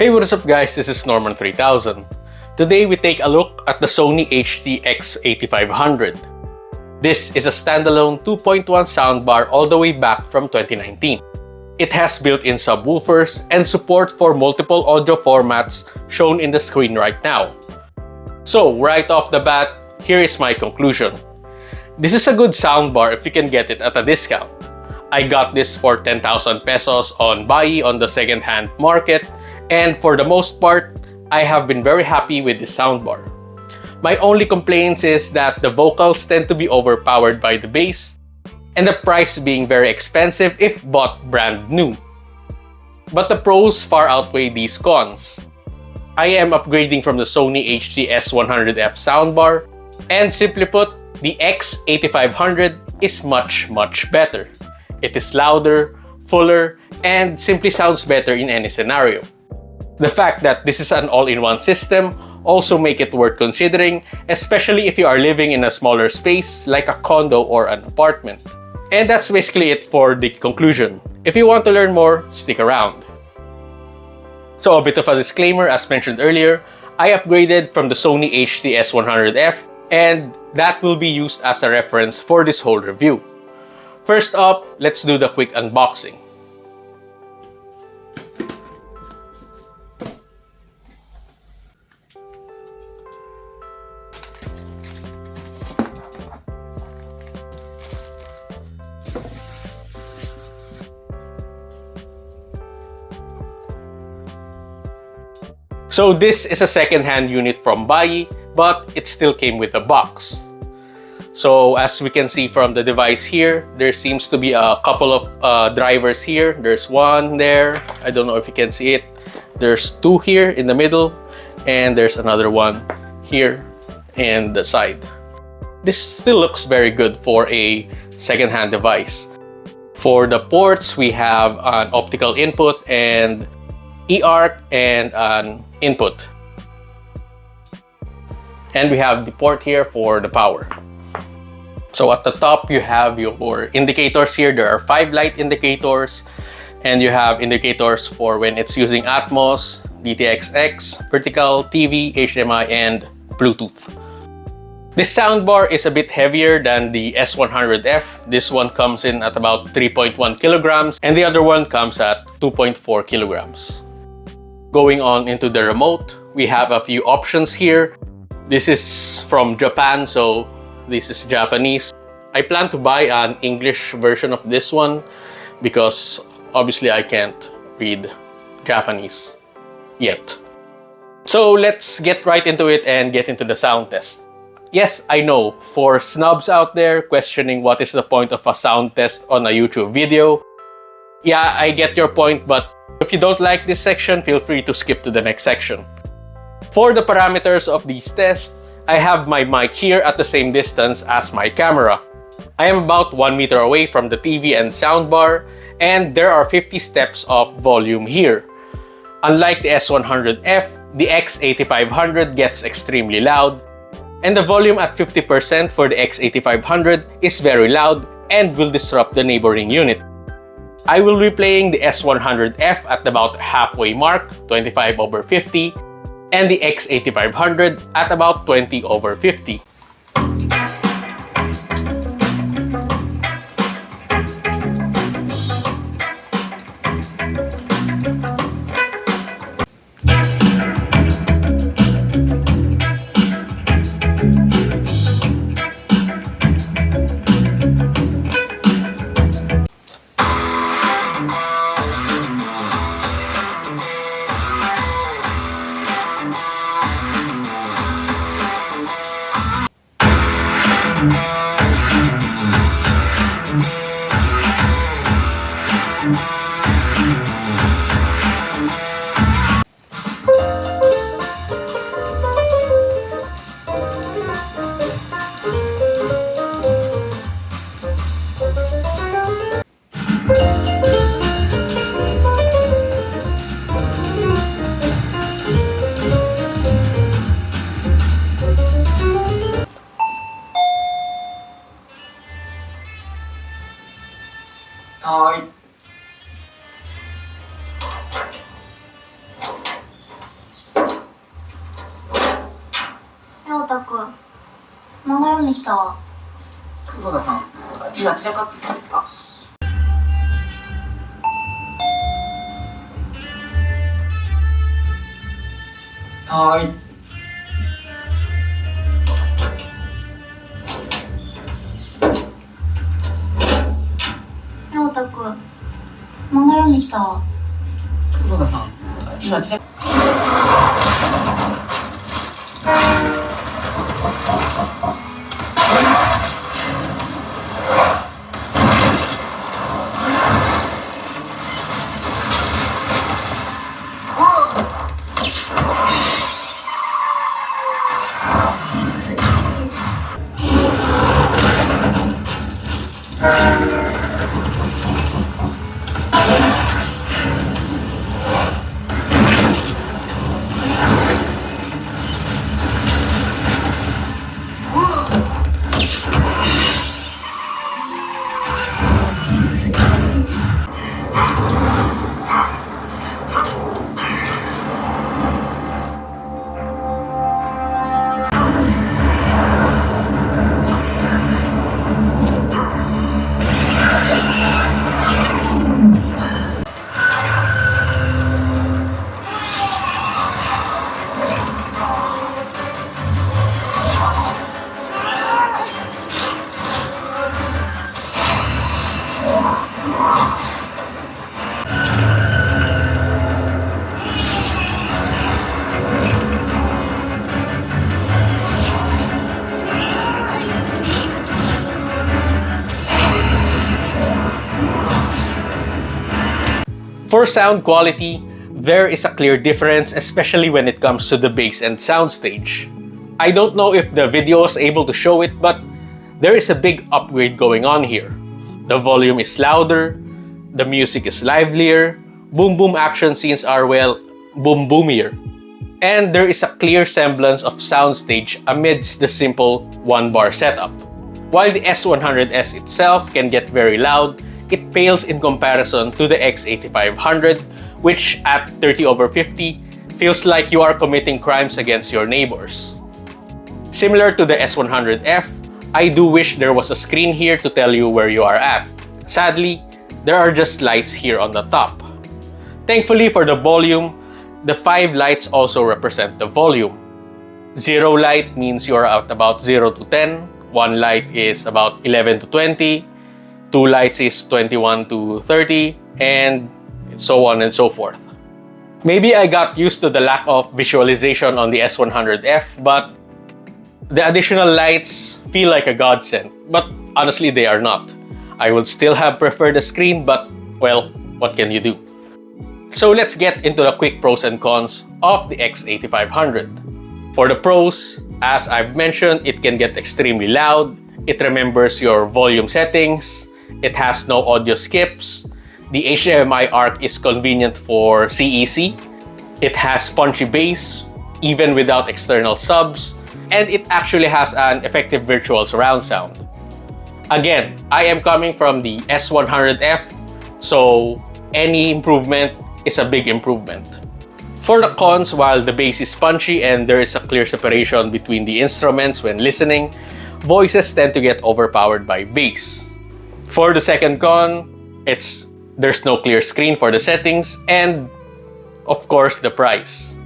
Hey, what is up guys, this is Norman3000. Today we take a look at the Sony HT-X8500. This is a standalone 2.1 soundbar all the way back from 2019. It has built-in subwoofers and support for multiple audio formats shown in the screen right now. So right off the bat, here is my conclusion. This is a good soundbar if you can get it at a discount. I got this for 10,000 pesos on Buy on the second-hand market, and for the most part, I have been very happy with this soundbar. My only complaints is that the vocals tend to be overpowered by the bass, and the price being very expensive if bought brand new. But the pros far outweigh these cons. I am upgrading from the Sony HT-S100F soundbar, and simply put, the X8500 is much better. It is louder, fuller, and simply sounds better in any scenario. The fact that this is an all-in-one system also make it worth considering, especially if you are living in a smaller space like a condo or an apartment. And that's basically it for the conclusion. If you want to learn more, stick around. So a bit of a disclaimer, as mentioned earlier, I upgraded from the Sony HT-S100F, and that will be used as a reference for this whole review. First up, let's do the quick unboxing. So this is a second-hand unit from Buy, but it still came with a box. So as we can see from the device here, there seems to be a couple of drivers here. There's one there, I don't know if you can see it. There's two here in the middle, and there's another one here and the side. This still looks very good for a second-hand device. For the ports, we have an optical input and eARC and an input. And we have the port here for the power. So at the top, you have your indicators here. There are 5 light indicators, and you have indicators for when it's using Atmos, DTS:X, vertical, TV, HDMI, and Bluetooth. This soundbar is a bit heavier than the S100F. This one comes in at about 3.1 kilograms, and the other one comes at 2.4 kilograms. Going on into the remote, we have a few options here. This is from Japan, so this is Japanese. I plan to buy an English version of this one because obviously I can't read Japanese yet. So let's get right into it and get into the sound test. Yes, I know, for snobs out there questioning what is the point of a sound test on a YouTube video. Yeah, I get your point, but if you don't like this section, feel free to skip to the next section. For the parameters of these tests, I have my mic here at the same distance as my camera. I am about 1 meter away from the TV and soundbar, and there are 50 steps of volume here. Unlike the S100F, the X8500 gets extremely loud, and the volume at 50% for the X8500 is very loud and will disrupt the neighboring unit. I will be playing the S100F at about halfway mark, 25/50, and the X8500 at about 20/50. 読んできたわ。久保田さん、今散らかってた。はい。陽太くん、漫画読んできたわ。久保田さん、今散らFor sound quality, there is a clear difference, especially when it comes to the bass and soundstage. I don't know if the video is able to show it, but there is a big upgrade going on here. The volume is louder, the music is livelier, boom boom action scenes are, well, boom boomier. And there is a clear semblance of soundstage amidst the simple one-bar setup. While the S100S itself can get very loud, it pales in comparison to the X8500, which at 30/50 feels like you are committing crimes against your neighbors. Similar to the S100F, I do wish there was a screen here to tell you where you are at. Sadly, there are just lights here on the top. Thankfully for the volume, the 5 lights also represent the volume. 0 light means you are at about 0 to 10, 1 light is about 11 to 20, 2 lights is 21 to 30, and so on and so forth. Maybe I got used to the lack of visualization on the S100F, but the additional lights feel like a godsend. But honestly, they are not. I would still have preferred a screen, but well, what can you do? So let's get into the quick pros and cons of the X8500. For the pros, as I've mentioned, it can get extremely loud, it remembers your volume settings, it has no audio skips, the HDMI ARC is convenient for CEC, it has punchy bass, even without external subs, and it actually has an effective virtual surround sound. Again, I am coming from the S100F, so any improvement is a big improvement. For the cons, while the bass is punchy and there is a clear separation between the instruments when listening, voices tend to get overpowered by bass. For the second con, there's no clear screen for the settings, and of course the price.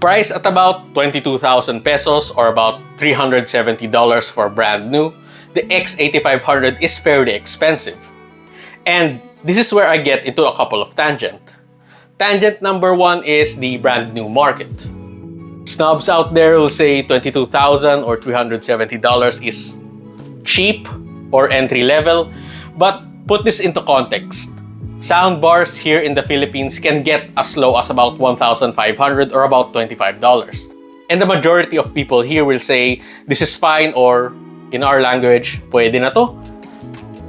Price at about 22,000 pesos or about $370 for brand new, the X8500 is fairly expensive. And this is where I get into a couple of tangents. Tangent number 1 is the brand new market. Snobs out there will say $22,000 or $370 is cheap or entry level, but put this into context. Soundbars here in the Philippines can get as low as about 1,500 or about $25. And the majority of people here will say this is fine, or in our language, pwede na to.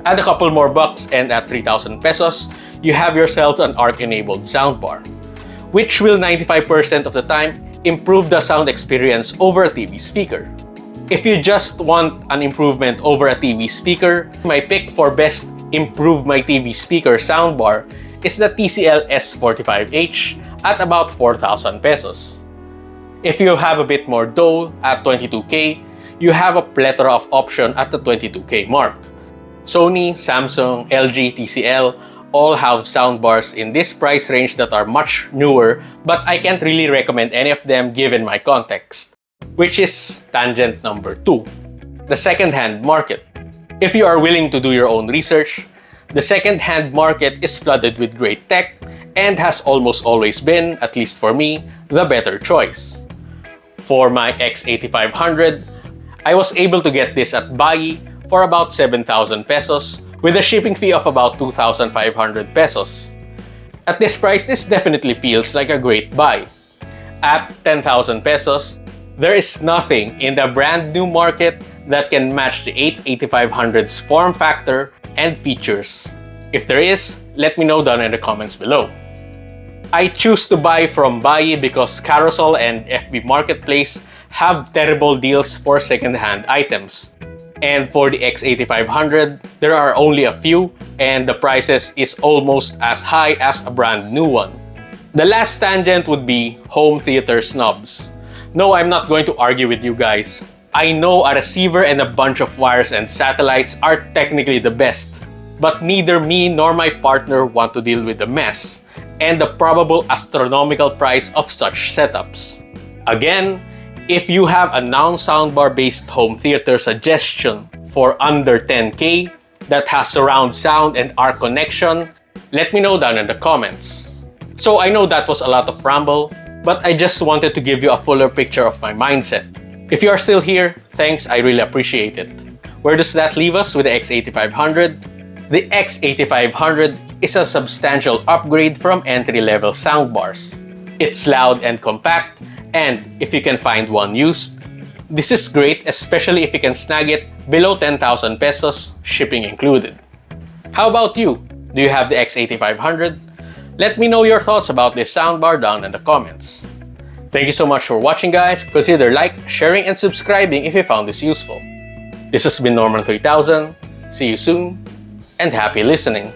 Add a couple more bucks and at 3,000 pesos, you have yourself an ARC-enabled soundbar, which will 95% of the time improve the sound experience over a TV speaker. If you just want an improvement over a TV speaker, my pick for best improve my TV speaker soundbar is the TCL S45H at about 4,000 pesos. If you have a bit more dough at 22K, you have a plethora of options at the 22K mark. Sony, Samsung, LG, TCL all have soundbars in this price range that are much newer, but I can't really recommend any of them given my context, which is tangent number 2, the second-hand market. If you are willing to do your own research, the second-hand market is flooded with great tech and has almost always been, at least for me, the better choice. For my X8500, I was able to get this at Bayi for about 7,000 pesos with a shipping fee of about 2,500 pesos. At this price, this definitely feels like a great buy. At 10,000 pesos, there is nothing in the brand new market that can match the HT-X8500's form factor and features. If there is, let me know down in the comments below. I choose to buy from Bayi because Carousel and FB Marketplace have terrible deals for second-hand items. And for the X8500, there are only a few and the prices is almost as high as a brand new one. The last tangent would be home theater snobs. No, I'm not going to argue with you guys. I know a receiver and a bunch of wires and satellites are technically the best, but neither me nor my partner want to deal with the mess and the probable astronomical price of such setups. Again, if you have a non-soundbar based home theater suggestion for under 10K that has surround sound and ARC connection, let me know down in the comments. So I know that was a lot of ramble, but I just wanted to give you a fuller picture of my mindset. If you are still here, thanks, I really appreciate it. Where does that leave us with the X8500? The X8500 is a substantial upgrade from entry-level soundbars. It's loud and compact, and if you can find one used, this is great, especially if you can snag it below 10,000 pesos, shipping included. How about you? Do you have the X8500? Let me know your thoughts about this soundbar down in the comments. Thank you so much for watching, guys. Consider like, sharing, and subscribing if you found this useful. This has been Norman3000. See you soon, and happy listening.